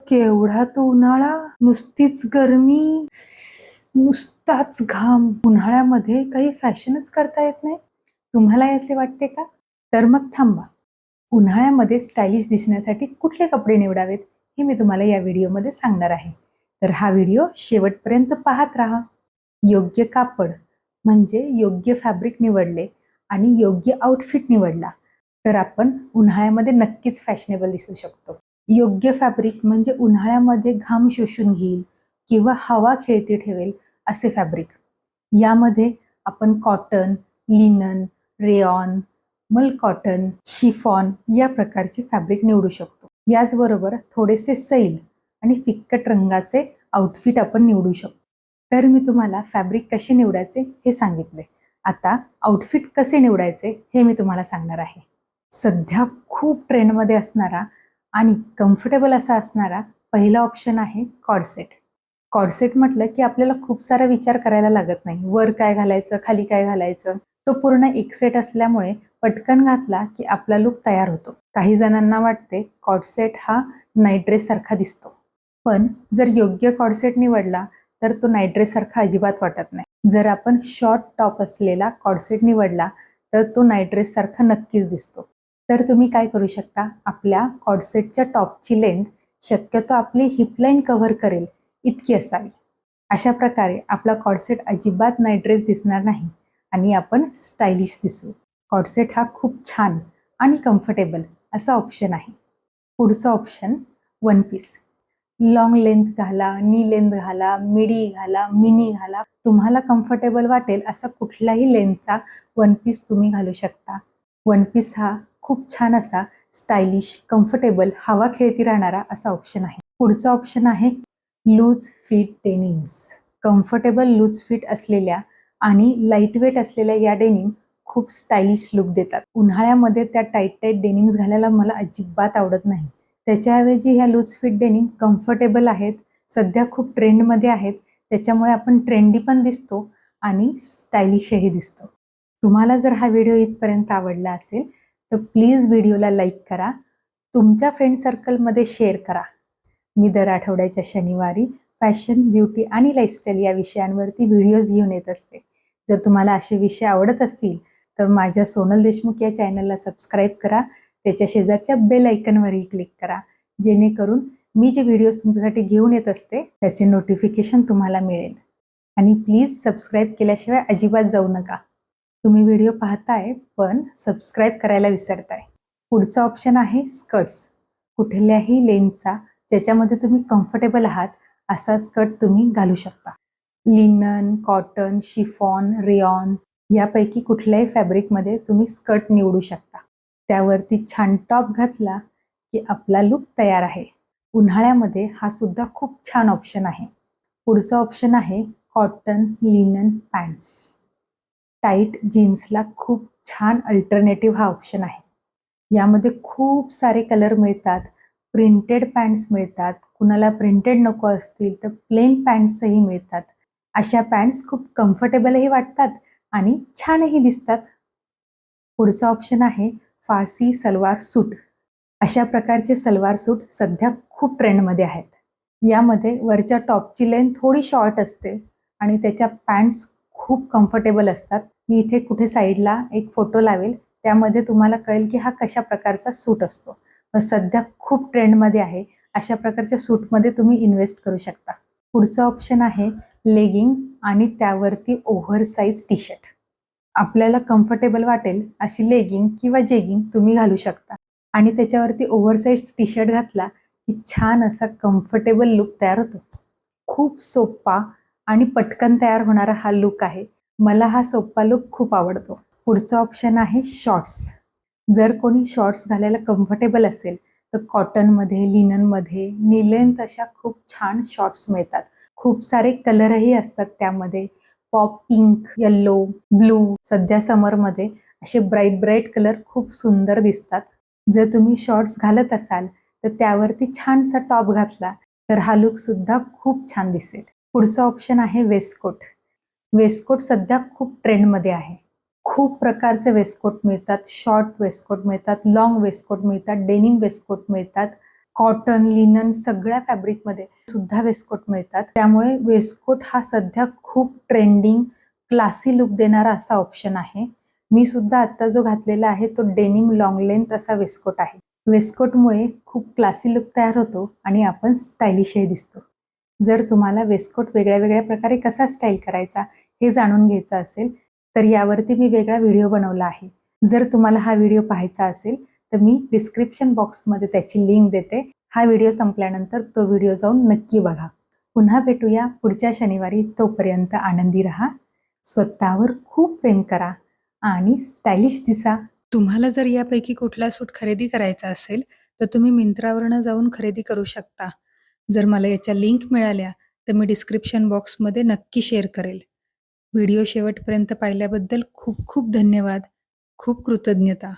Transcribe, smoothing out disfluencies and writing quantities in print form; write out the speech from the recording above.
केवढा तो उन्हाळा, नुसतीच गरमी, नुसताच घाम. उन्हाळ्यामध्ये काही फॅशनच करता येत नाही. तुम्हालाही असे वाटते का? तर मग थांबा. उन्हाळ्यामध्ये स्टायलिश दिसण्यासाठी कुठले कपडे निवडावेत हे मी तुम्हाला या व्हिडिओमध्ये सांगणार आहे. तर हा व्हिडिओ शेवटपर्यंत पाहत राहा. योग्य कापड म्हणजे योग्य फॅब्रिक निवडले आणि योग्य आउटफिट निवडला तर आपण उन्हाळ्यामध्ये नक्कीच फॅशनेबल दिसू शकतो. योग्य फॅब्रिक म्हणजे उन्हाळ्यामध्ये घाम शोषून घेईल किंवा हवा खेळती ठेवेल असे फॅब्रिक. यामध्ये आपण कॉटन, लिनन, रेयॉन, मल कॉटन, शिफॉन या प्रकारचे फॅब्रिक निवडू शकतो. याचबरोबर थोडेसे सैल आणि फिक्कट रंगाचे आउटफिट आपण निवडू शकतो. तर मी तुम्हाला फॅब्रिक कसे निवडायचे हे सांगितले. आता आउटफिट कसे निवडायचे हे मी तुम्हाला सांगणार आहे. सध्या खूप ट्रेंडमध्ये असणारा आणि कम्फर्टेबल असा असणारा पहिला ऑप्शन आहे कॉर्डसेट. कॉर्डसेट म्हटलं की आपल्याला खूप सारा विचार करायला लागत नाही. वर काय घालायचं, खाली काय घालायचं. तो पूर्ण एक सेट असल्यामुळे पटकन घातला की आपला लुक तयार होतो. काही जणांना वाटते कॉर्डसेट हा नाईट ड्रेस सारखा दिसतो, पण जर योग्य कॉर्डसेट निवडला तर तो नाईट ड्रेस सारखा अजिबात वाटत नाही. जर आपण शॉर्ट टॉप असलेला कॉर्डसेट निवडला तर तो नाईट ड्रेस सारखा नक्कीच दिसतो. तर तुम्ही काय करू शकता, आपल्या कॉर्डसेटच्या टॉपची लेंथ शक्यतो आपली हिपलाईन कव्हर करेल इतकी असावी. अशा प्रकारे आपला कॉर्डसेट अजिबात नाईट ड्रेस दिसणार नाही आणि आपण स्टायलिश दिसू. कॉर्डसेट हा खूप छान आणि कम्फर्टेबल असा ऑप्शन आहे. पुढचा option one piece. Long length घाला, नी लेंथ घाला, मिडी घाला, मिनी घाला. तुम्हाला कम्फर्टेबल वाटेल असा कुठलाही लेंथचा वन पीस तुम्ही घालू शकता. वन पीस हा खूप छान असा स्टायलिश, कम्फर्टेबल, हवा खेळती राहणारा असा ऑप्शन आहे. पुढचा ऑप्शन आहे loose fit denims. Comfortable loose fit असलेल्या आणि लाईट वेट असलेल्या या डेनिम खूप स्टायलिश लुक देतात. उन्हाळ्यामध्ये त्या टाईट डेनिम्स घालायला मला अजिबात आवडत नाही. त्याच्याऐवजी ह्या लूज फिट डेनिम कम्फर्टेबल आहेत, सध्या खूप ट्रेंडमध्ये आहेत. त्याच्यामुळे आपण ट्रेंडी पण दिसतो आणि स्टायलिशही दिसतो. तुम्हाला जर हा व्हिडिओ इथपर्यंत आवडला असेल तर प्लीज व्हिडिओला लाईक करा, तुमच्या फ्रेंड सर्कलमध्ये शेअर करा. मी दर आठवड्याच्या शनिवारी फॅशन, ब्युटी आणि लाईफस्टाईल या विषयांवरती व्हिडिओज घेऊन येत असते. जर तुम्हाला असे विषय आवडत असतील तर माझ्या सोनल देशमुख या चॅनलला सबस्क्राईब करा. त्याच्या शेजारच्या बेल आयकनवरही क्लिक करा, जेणेकरून मी जे व्हिडिओज तुमच्यासाठी घेऊन येत असते त्याचे नोटिफिकेशन तुम्हाला मिळेल. आणि प्लीज सबस्क्राईब केल्याशिवाय अजिबात जाऊ नका. तुम्ही व्हिडिओ पाहताय पण सबस्क्राईब करायला विसरताय. पुढचा ऑप्शन आहे स्कर्ट्स. कुठल्याही लेंथचा ज्याच्यामध्ये तुम्ही कम्फर्टेबल आहात असा स्कर्ट तुम्ही घालू शकता. लिनन, कॉटन, शिफॉन, रेयॉन यापैकी कुठल्याही फॅब्रिकमध्ये तुम्ही स्कर्ट निवडू शकता. त्यावरती छान टॉप घातला की आपला लुक तयार आहे. उन्हाळ्यामध्ये हा सुद्धा खूप छान ऑप्शन आहे. पुढचा ऑप्शन आहे कॉटन लिनन पॅन्ट्स. टाईट जीन्सला खूप छान अल्टरनेटिव्ह हा ऑप्शन आहे. यामध्ये खूप सारे कलर मिळतात. प्रिंटेड पॅन्ट्स मिळतात. कुणाला प्रिंटेड नको असतील तर प्लेन पॅन्ट्सही मिळतात. अशा पॅन्ट्स खूप कम्फर्टेबलही वाटतात आणि छानही दिसतात. पुढचा ऑप्शन आहे फारसी सलवार सूट. अशा प्रकारचे सलवार सूट सध्या खूप ट्रेंडमध्ये आहेत. यामध्ये वरच्या टॉपची लेंथ थोडी शॉर्ट असते आणि त्याच्या पॅन्ट्स खूप कम्फर्टेबल असतात. मी इथे कुठे साईडला एक फोटो लावेल, त्यामध्ये तुम्हाला कळेल की हा कशा प्रकारचा सूट असतो. सध्या खूप ट्रेंडमध्ये आहे. अशा प्रकारच्या सूटमध्ये तुम्ही इन्व्हेस्ट करू शकता. पुढचं ऑप्शन आहे लेगिंग आणि त्यावरती ओव्हरसाइज टी शर्ट. आपल्याला कम्फर्टेबल वाटेल अशी लेगिंग किंवा जेगिंग तुम्ही घालू शकता आणि त्याच्यावरती ओव्हरसाइज टी शर्ट घातला की छान असा कम्फर्टेबल लुक तयार होतो. खूप सोपा आणि पटकन तयार होणारा हा लुक आहे. मला हा सोपा लुक खूप आवडतो. पुढचं ऑप्शन आहे शॉर्ट्स. जर कोणी शॉर्ट्स घालायला कम्फर्टेबल असेल तर कॉटनमध्ये, लिननमध्ये, नी अशा खूप छान शॉर्ट्स मिळतात. खूप सारे कलरही असतात त्यामध्ये. Pop pink, yellow, blue. सध्या समरमध्ये असे ब्राईट ब्राईट कलर खूप सुंदर दिसतात. जर तुम्ही शॉर्ट्स घालत असाल तर त्यावरती छानसा टॉप घातला तर हा लुक सुद्धा खूप छान दिसेल. पुढचं ऑप्शन आहे वेस्टकोट. वेस्टकोट सध्या खूप ट्रेंडमध्ये आहे. खूप प्रकारचे वेस्टकोट मिळतात. शॉर्ट वेस्टकोट मिळतात, लॉंग वेस्टकोट मिळतात, डेनिम वेस्टकोट मिळतात. कॉटन, लिनन सगळ्या फॅब्रिकमध्ये सुद्धा वेस्टकोट मिळतात. त्यामुळे वेस्टकोट हा सध्या खूप ट्रेंडिंग, क्लासी लुक देणारा असा ऑप्शन आहे. मी सुद्धा आता जो घातलेला आहे तो डेनिम लॉंग लेंथ असा वेस्टकोट आहे. वेस्टकोटमुळे खूप क्लासी लुक तयार होतो आणि आपण स्टायलिशही दिसतो. जर तुम्हाला वेस्टकोट वेगळ्या वेगळ्या प्रकारे कसा स्टाईल करायचा हे जाणून घ्यायचं असेल तर यावरती मी वेगळा व्हिडिओ बनवला आहे. जर तुम्हाला हा व्हिडिओ पाहायचा असेल तर मी डिस्क्रिप्शन बॉक्समध्ये त्याची लिंक देते. हा व्हिडिओ संपल्यानंतर तो व्हिडिओ जाऊन नक्की बघा. पुन्हा भेटूया पुढच्या शनिवारी. तोपर्यंत आनंदी राहा, स्वतःवर खूप प्रेम करा आणि स्टायलिश दिसा. तुम्हाला जर यापैकी कुठला सूट खरेदी करायचा असेल तर तुम्ही मिंत्रावरनं जाऊन खरेदी करू शकता. जर मला याच्या लिंक मिळाल्या तर मी डिस्क्रिप्शन बॉक्समध्ये नक्की शेअर करेल. व्हिडिओ शेवटपर्यंत पाहिल्याबद्दल खूप खूप धन्यवाद. खूप कृतज्ञता.